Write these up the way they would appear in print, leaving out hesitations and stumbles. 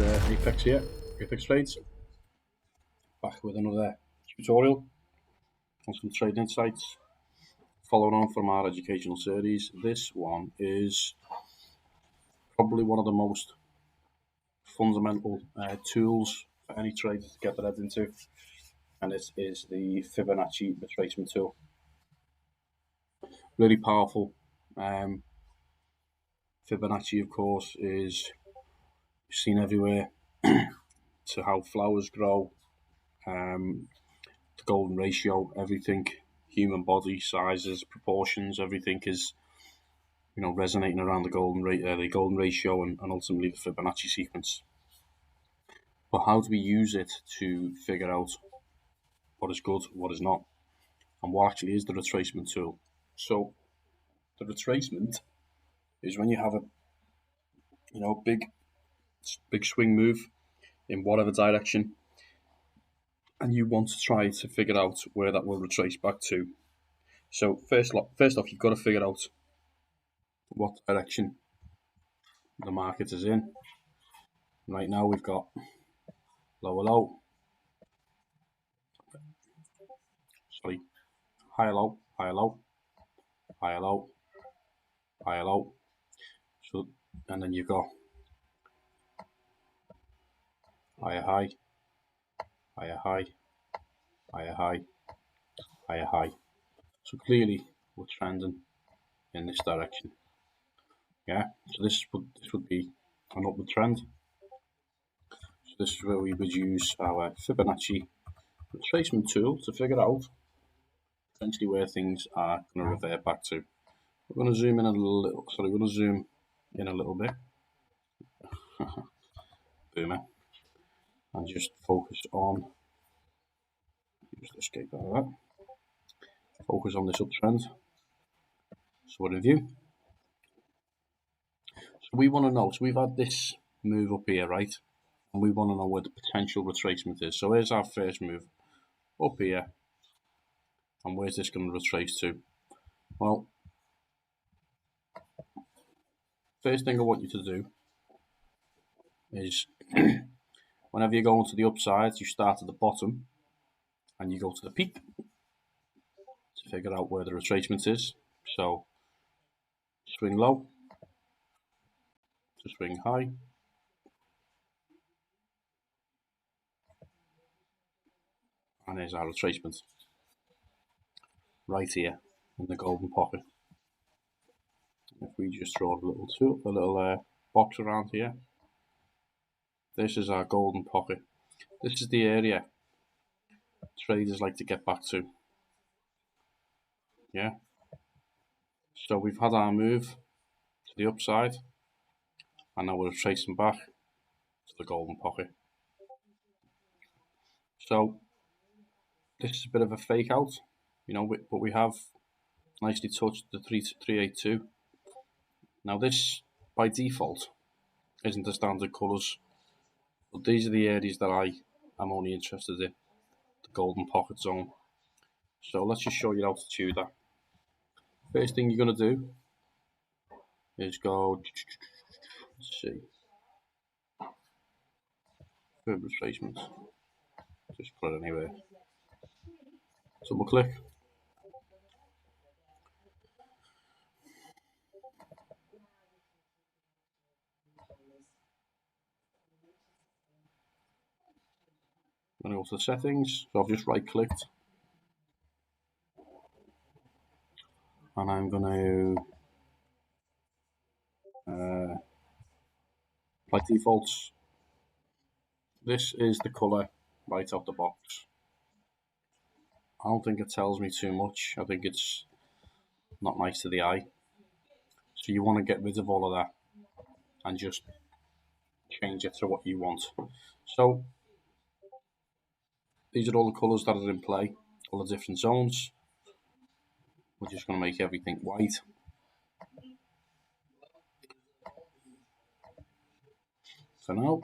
Apex here, Apex Trades, back with another tutorial on some trading insights, following on from our educational series. This one is probably one of the most fundamental tools for any trader to get their head into, and this is the Fibonacci retracement tool. Really powerful. Fibonacci, of course, is seen everywhere to how flowers grow, the golden ratio, everything, human body sizes, proportions, everything is resonating around the golden ratio and ultimately the Fibonacci sequence. But how do we use it to figure out what is good, what is not, and what actually is the retracement tool? So the retracement is when you have a big swing move in whatever direction, and you want to try to figure out where that will retrace back to. So first off, you've got to figure out what direction the market is in. Right now we've got higher low, higher low, higher low, higher low. So, and then you've got higher high, higher high, higher high, higher high. So clearly we're trending in this direction. Yeah, so this would be an upward trend. So this is where we would use our Fibonacci retracement tool to figure out essentially where things are going to revert back to. We're going to zoom in a little. Sorry, we're going to zoom in a little bit. Boomer, and just focus on. Just escape out of that. Focus on this uptrend. So we're in view. So we want to know. So we've had this move up here, right? And we want to know where the potential retracement is. So here's our first move up here. And where's this going to retrace to? Well, first thing I want you to do is whenever you go onto the upside, you start at the bottom and you go to the peak to figure out where the retracement is. So swing low to swing high. And here's our retracement right here in the golden pocket. If we just draw a little box around here, this is our golden pocket. This is the area traders like to get back to. Yeah. So we've had our move to the upside, and now we're tracing back to the golden pocket. So this is a bit of a fake out, but we have nicely touched the 382. Now this, by default, isn't the standard colours, but these are the areas that I am only interested in, the golden pocket zone. So let's just show you how to do that. First thing you're going to do is go, let's see, Fib Retracement, just put it anywhere, double click, I'm going to go to settings, so I've just right clicked, and I'm going to, by default, this is the colour right out the box. I don't think it tells me too much. I think it's not nice to the eye. So you want to get rid of all of that and just change it to what you want. So these are all the colours that are in play, all the different zones. We're just going to make everything white. For now,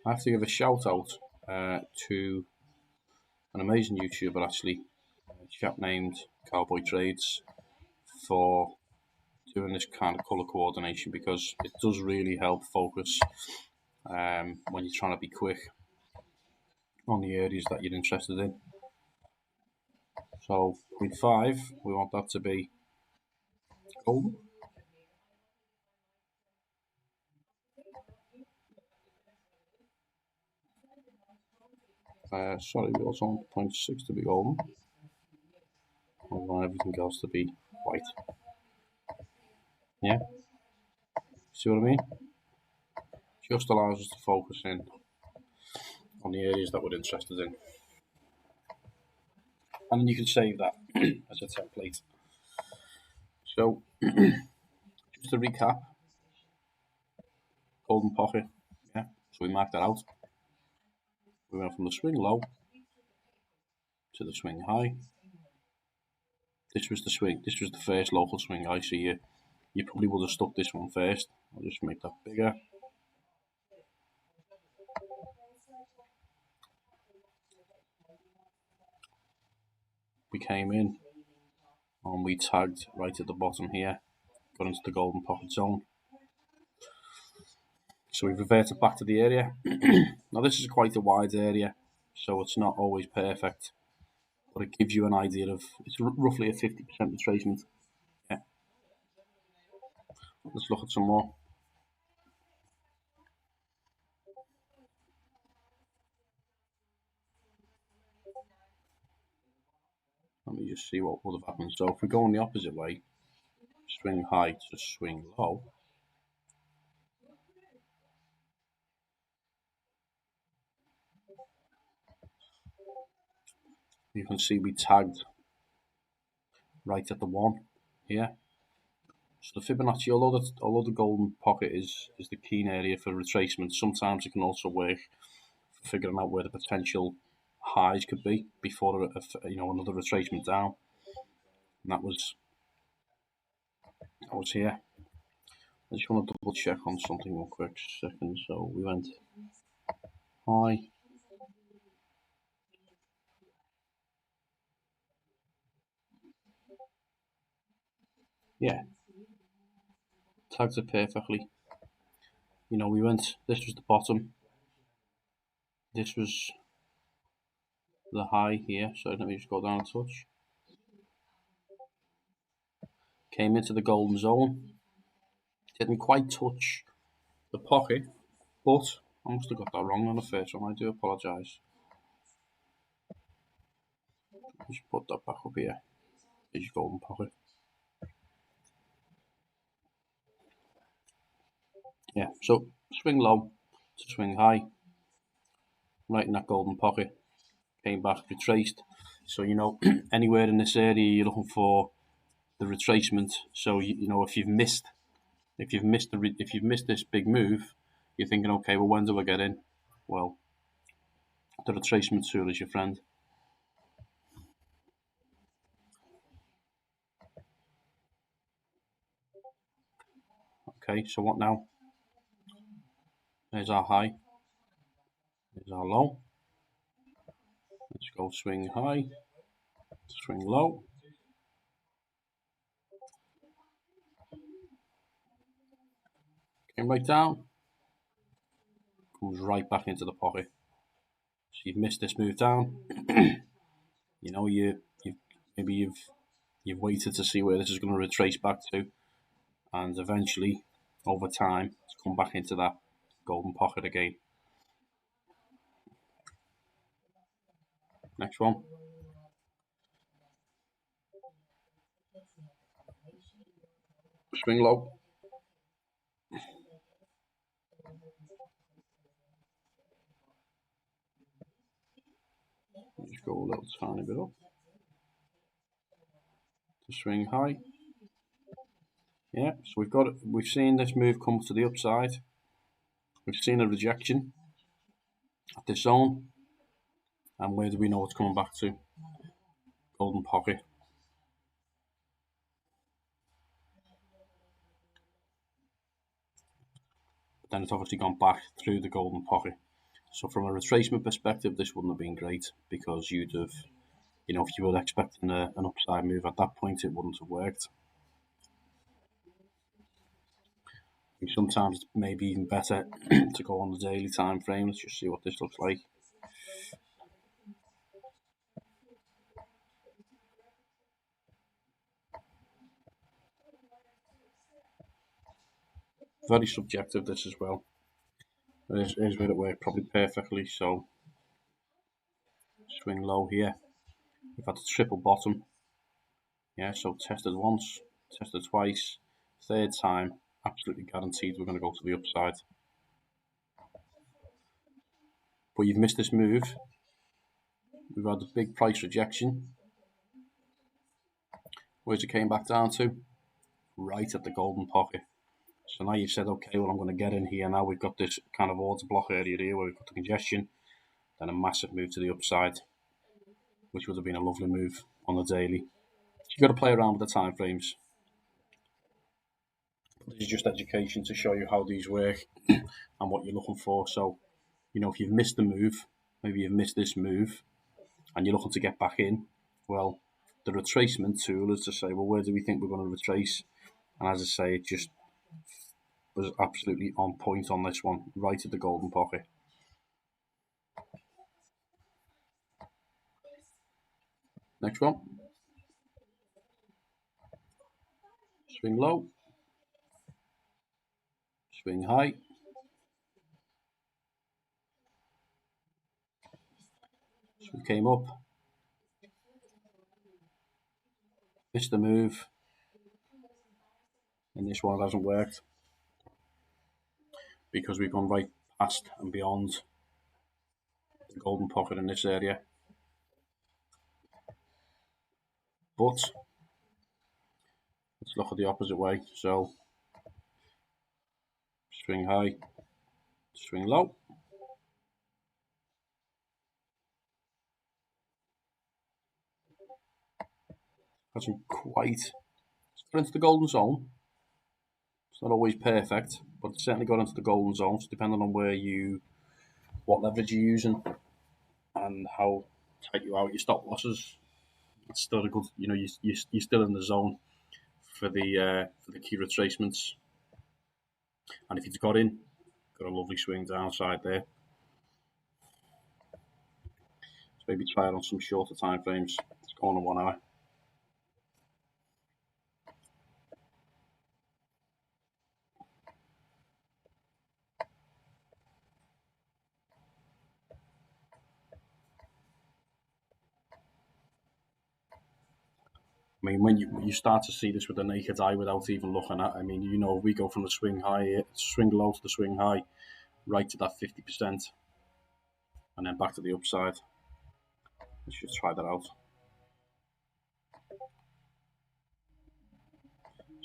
I have to give a shout out to an amazing YouTuber, actually, a chap named Cowboy Trades, for doing this kind of colour coordination, because it does really help focus when you're trying to be quick on the areas that you're interested in. So 0.5, we want that to be golden. Sorry, we also want 0.6 to be golden. We want everything else to be white. Yeah? See what I mean? Just allows us to focus in on the areas that we're interested in. And then you can save that as a template. So, just to recap, golden pocket. Yeah, so we marked that out. We went from the swing low to the swing high. This was the swing. This was the first local swing high. So you probably would have stuck this one first. I'll just make that bigger. We came in and we tagged right at the bottom here. Got into the golden pocket zone. So we reverted back to the area. Now this is quite a wide area, so it's not always perfect, but it gives you an idea of, it's roughly a 50% retracement. Yeah. Let's look at some more. Let me just see what would have happened. So if we go in the opposite way, swing high to swing low, you can see we tagged right at the one here. So the Fibonacci, although the golden pocket is the keen area for retracement, sometimes it can also work for figuring out where the potential highs could be before another retracement down. And that was here. I just want to double check on something real quick second. So we went high. Yeah, tags it perfectly. We went, this was the bottom. This was the high here. So let me just go down a touch. Came into the golden zone. Didn't quite touch the pocket, but I must have got that wrong on the first one. I do apologise. Just put that back up here. There's your golden pocket. Yeah, so swing low to swing high. Right in that golden pocket. Came back, retraced. So anywhere in this area you're looking for the retracement. So if you've missed this big move, you're thinking, okay, well, when do I get in? Well, the retracement tool is your friend. Okay, so what now? There's our high. There's our low. Let's go swing high, swing low. Came right down. Comes right back into the pocket. So you've missed this move down. You've waited to see where this is going to retrace back to, and eventually, over time, it's come back into that golden pocket again. Next one. Swing low. Just go a little tiny bit up. To swing high. Yeah, so we've seen this move come to the upside. We've seen a rejection at this zone. And where do we know it's coming back to? Golden pocket. But then it's obviously gone back through the golden pocket. So from a retracement perspective, this wouldn't have been great, because you'd have, if you were expecting an upside move at that point, it wouldn't have worked. Sometimes it's maybe even better to go on the daily time frame. Let's just see what this looks like. Very subjective, this as well. Here's where it worked probably perfectly. So swing low here. We've had a triple bottom. Yeah, so tested once, tested twice, third time, absolutely guaranteed we're going to go to the upside. But you've missed this move. We've had a big price rejection. Where's it came back down to? Right at the golden pocket. So now you've said, okay, well, I'm going to get in here. Now we've got this kind of order block area here where we've got the congestion, then a massive move to the upside, which would have been a lovely move on the daily. You've got to play around with the time frames. This is just education to show you how these work and what you're looking for. So, if you've missed the move, maybe you've missed this move, and you're looking to get back in, well, the retracement tool is to say, well, where do we think we're going to retrace? And as I say, it just was absolutely on point on this one, right at the golden pocket. Next one. Swing low. Swing high. So we came up. Missed the move. And this one hasn't worked because we've gone right past and beyond the golden pocket in this area. But let's look at the opposite way. So swing high, swing low. Hasn't quite got into the golden zone. It's not always perfect, but it's certainly got into the golden zone. So depending on what leverage you're using, and how tight you are with your stop losses, it's still a good. You're still in the zone for the key retracements. And if he's got a lovely swing downside there. So maybe try it on some shorter time frames. It's going on 1 hour. I mean, when you start to see this with the naked eye without even looking at, we go from the swing high, swing low to the swing high, right to that 50%, and then back to the upside. Let's just try that out.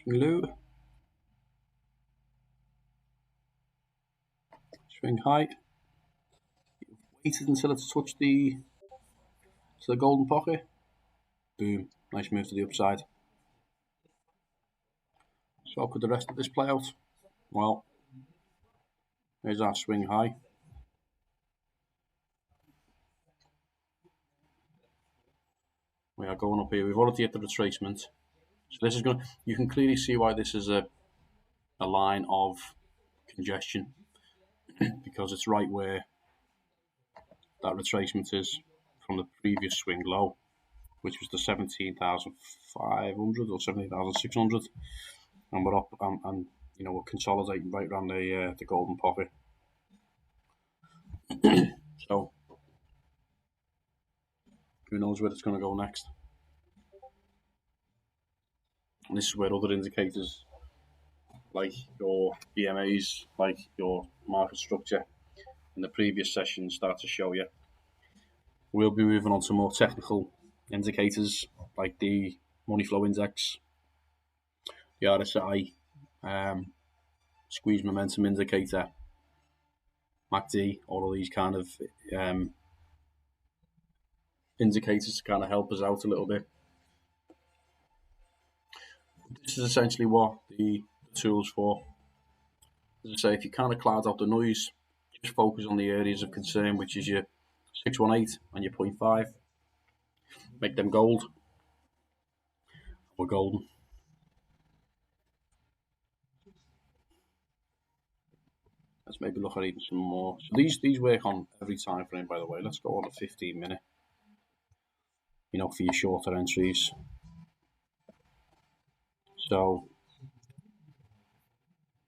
Swing low, swing high. Waited until it's touched the golden pocket. Boom! Nice move to the upside. So how could the rest of this play out? Well, here's our swing high. We are going up here. We've already hit the retracement. So this is going. You can clearly see why this is a line of congestion because it's right where that retracement is from the previous swing low, which was the 17,500 or 17,600, and we're up and we're consolidating right around the golden pocket. So who knows where it's going to go next? And this is where other indicators like your BMAs, like your market structure in the previous session start to show you. We'll be moving on to more technical indicators like the money flow index, the RSI, squeeze momentum indicator, MACD, all of these kind of indicators to kind of help us out a little bit. This is essentially what the tool's for. As I say, if you kind of cloud out the noise, just focus on the areas of concern, which is your 618 and your 0.5. Make them gold. We're golden. Let's maybe look at even some more. So these work on every time frame, by the way. Let's go on a 15-minute. For your shorter entries. So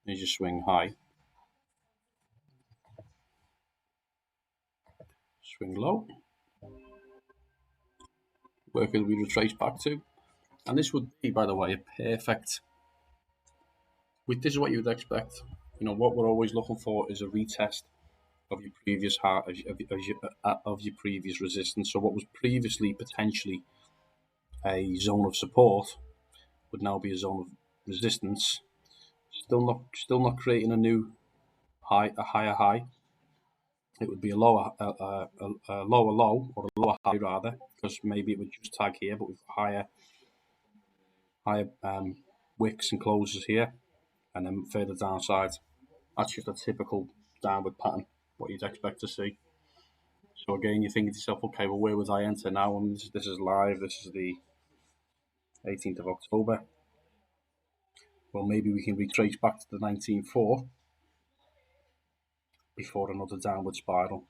you just swing high, swing low, where could we retrace back to? And this would be, by the way, a perfect. This is what you would expect. What we're always looking for is a retest of your previous high, of your previous resistance. So what was previously potentially a zone of support would now be a zone of resistance. Still not creating a new high, a higher high. It would be a lower low, or a lower high rather, because maybe it would just tag here, but with higher wicks and closes here, and then further downside. That's just a typical downward pattern, what you'd expect to see. So again, you're thinking to yourself, okay, well, where would I enter now? And this is live. This is the 18th of October. Well, maybe we can retrace back to the 19.4 before another downward spiral.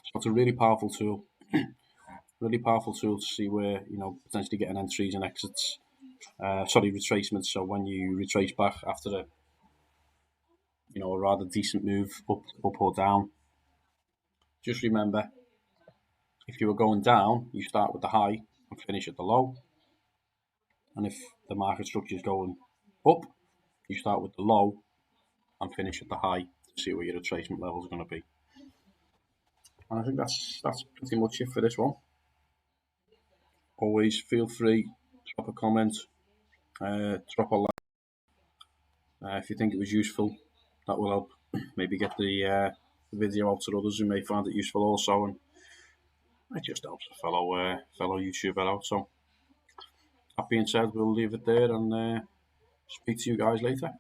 So it's a really powerful tool. Really powerful tool to see where, potentially getting entries and exits. Retracements. So when you retrace back after a rather decent move up or down, just remember, if you were going down, you start with the high and finish at the low. And if the market structure is going up, you start with the low and finish at the high to see where your retracement level is going to be. And I think that's pretty much it for this one. Always feel free to drop a comment, drop a like. If you think it was useful, that will help maybe get the video out to others who may find it useful also, and it just helps a fellow YouTuber out. So that being said, we'll leave it there and speak to you guys later.